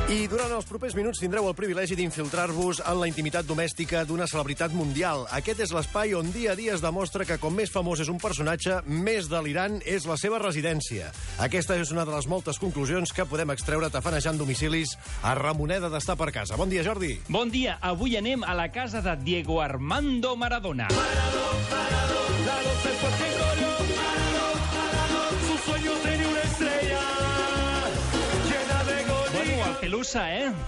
I durant els propers minuts tindreu el privilegi d'infiltrar-vos en la intimitat domèstica d'una celebritat mundial. Aquest és l'espai on dia a dia es demostra que com més famós és un personatge, més delirant és la seva residència. Aquesta és una de les moltes conclusions que podem extreure tafanejant domicilis a Ramoneda d'estar per casa. Bon dia, Jordi. Bon dia. Avui anem a la casa de Diego Armando Maradona. Pelusa,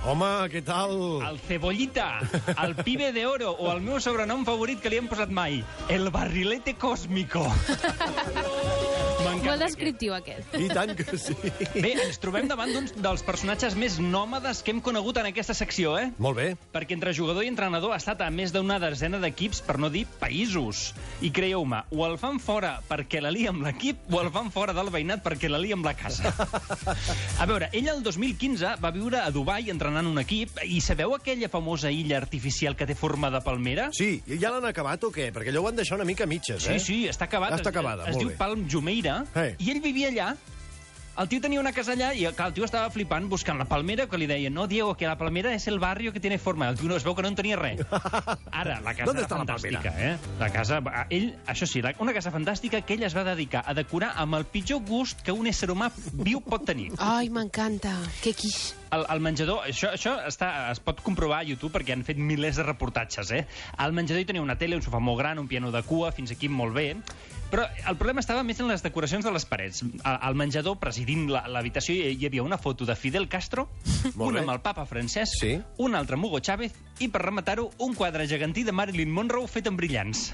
Home, què tal? El Cebollita, el Pibe de Oro, o el meu sobrenom favorit que li hem posat mai, el Barrilete Cósmico. Molt descriptiu, aquest. I tant que sí. Bé, ens trobem davant d'un dels personatges més nòmades que hem conegut en aquesta secció, Molt bé. Perquè entre jugador i entrenador ha estat a més d'una desena d'equips, per no dir països. I creieu-me, o el fan fora perquè la lia amb l'equip, o el fan fora del veïnat perquè la lia amb la casa. A veure, ell el 2015 va viure a Dubai entrenant un equip, i sabeu aquella famosa illa artificial que té forma de palmera? Sí, ja l'han acabat o què? Perquè allò ho han deixat una mica a mitges, Sí, està acabat. Està acabada, es molt diu bé. Palm Jumeirah, i ell vivia allà. El tio tenia una casa allà i clar, el tio estava flipant buscant la palmera, que li deien, no, Diego, que la palmera és el barrio que tiene forma. El tio no es veu que no en tenia res. Ara, la casa era fantàstica, La casa... Ell, això sí, una casa fantàstica que ell es va dedicar a decorar amb el pitjor gust que un ésser humà viu pot tenir. Ai, m'encanta. Que quix. El menjador, això es pot comprovar a YouTube perquè han fet milers de reportatges, Al menjador hi tenia una tele, un sofà molt gran, un piano de cua, fins aquí molt bé. Però el problema estava més en les decoracions de les parets. Al menjador, presidint l'habitació, hi havia una foto de Fidel Castro, una amb el papa Francesc, una altra amb Hugo Chávez, i per rematar-ho, un quadre gegantí de Marilyn Monroe fet amb brillants.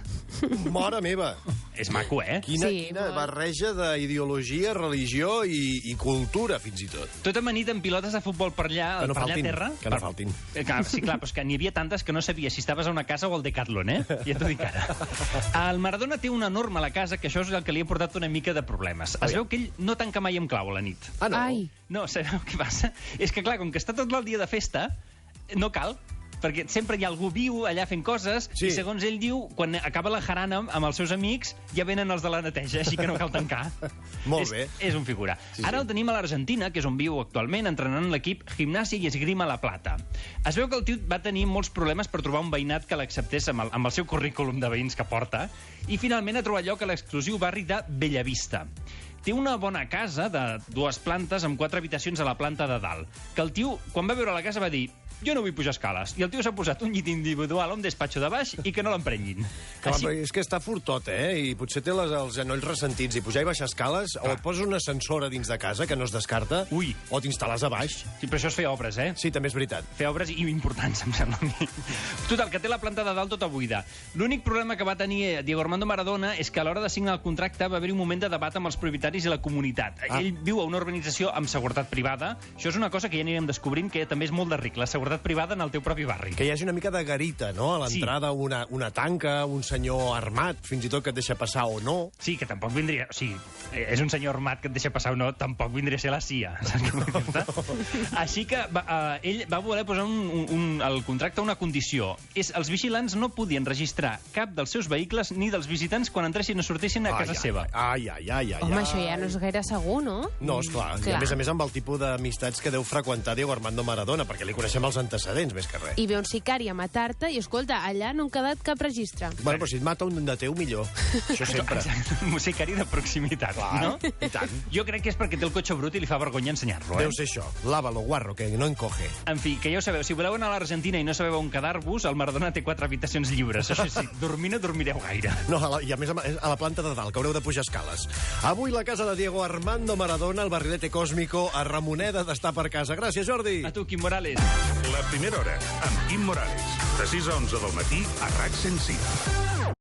Mare meva! És maco, Quina barreja d'ideologia, religió i cultura, fins i tot. Tot amanit amb pilotes de futbol per allà, que no per faltin, allà a terra. Que no faltin. Sí, clar, però és que n'hi havia tantes que no sabia si estaves a una casa o al Decathlon, Ja t'ho dic ara. El Maradona té una norma a la casa, que això és el que li ha portat una mica de problemes. Es veu que ell no tanca mai amb clau a la nit. Ah, no? Ai. No, sabeu què passa? És que, clar, com que està tot el dia de festa, no cal, perquè sempre hi ha algú viu allà fent coses, i segons ell diu, quan acaba la jarana amb els seus amics, ja venen els de la neteja, així que no cal tancar. Molt bé. És un figura. Ara el tenim a l'Argentina, que és on viu actualment, entrenant l'equip Gimnasia i Esgrima La Plata. Es veu que el tio va tenir molts problemes per trobar un veïnat que l'acceptés amb el seu currículum de veïns que porta, i finalment ha trobat lloc a l'exclusiu barri de Bellavista. Té una bona casa de 2 plantes amb 4 habitacions a la planta de dalt, que el tio, quan va veure la casa, va dir jo no vull pujar escales. I el tio s'ha posat un llit individual a un despatxo de baix i que no l'emprenyin. És que està fortot, I potser té els genolls ressentits. I pujar i baixar escales, o et poses una ascensora dins de casa, que no es descarta, o t'instal·les a baix. Sí, però això és fer obres, Sí, també és veritat. Fer obres i importants, em sembla a mi. Total, que té la planta de dalt tota buida. L'únic problema que va tenir Diego Armando Maradona és que a l'hora de signar el contracte va haver-hi un moment de debat amb els propietaris i la comunitat. Ell viu a una urbanització amb seguretat privada. Això és una cosa que ja anirem descobrint, que també és molt de ric, la seguretat privada en el teu propi barri. Que hi hagi una mica de garita, no? A l'entrada una tanca, un senyor armat, fins i tot que et deixa passar o no. Sí, que tampoc vindria... O sigui, és un senyor armat que et deixa passar o no, tampoc vindria a ser la CIA. Així que ell va voler posar al contracte una condició. Els vigilants no podien registrar cap dels seus vehicles ni dels visitants quan entressin o sortissin a casa seva. Ai. Home, això ja no és gaire segur, no? No, esclar. I a més amb el tipus d'amistats que deu freqüentar Diego Armando Maradona, perquè li coneixem els antecedents, més que res. I ve un sicari a matar-te i, escolta, allà no han quedat cap registre. Bueno, però si et mata un de teu, millor. Això sempre. Un sicari de proximitat, no? I tant. Jo crec que és perquè té el cotxe brut i li fa vergonya ensenyar-lo, Deu ser això. Lávalo, guarro, que no encoge. En fi, que ja ho sabeu, si voleu anar a l'Argentina i no sabeu on quedar-vos, el Maradona té 4 habitacions lliures. Això sí, dormir no dormireu gaire. No, i a més a la planta de dalt, que haureu de pujar escales. Avui la casa de Diego Armando Maradona, el Barrilete Cósmico, a Ramoneda d'estar per casa. Gràcies, Jordi. A tu, Quim Morales. La primera hora, amb Quim Morales. De 6 a 11 del matí, a RAC 105.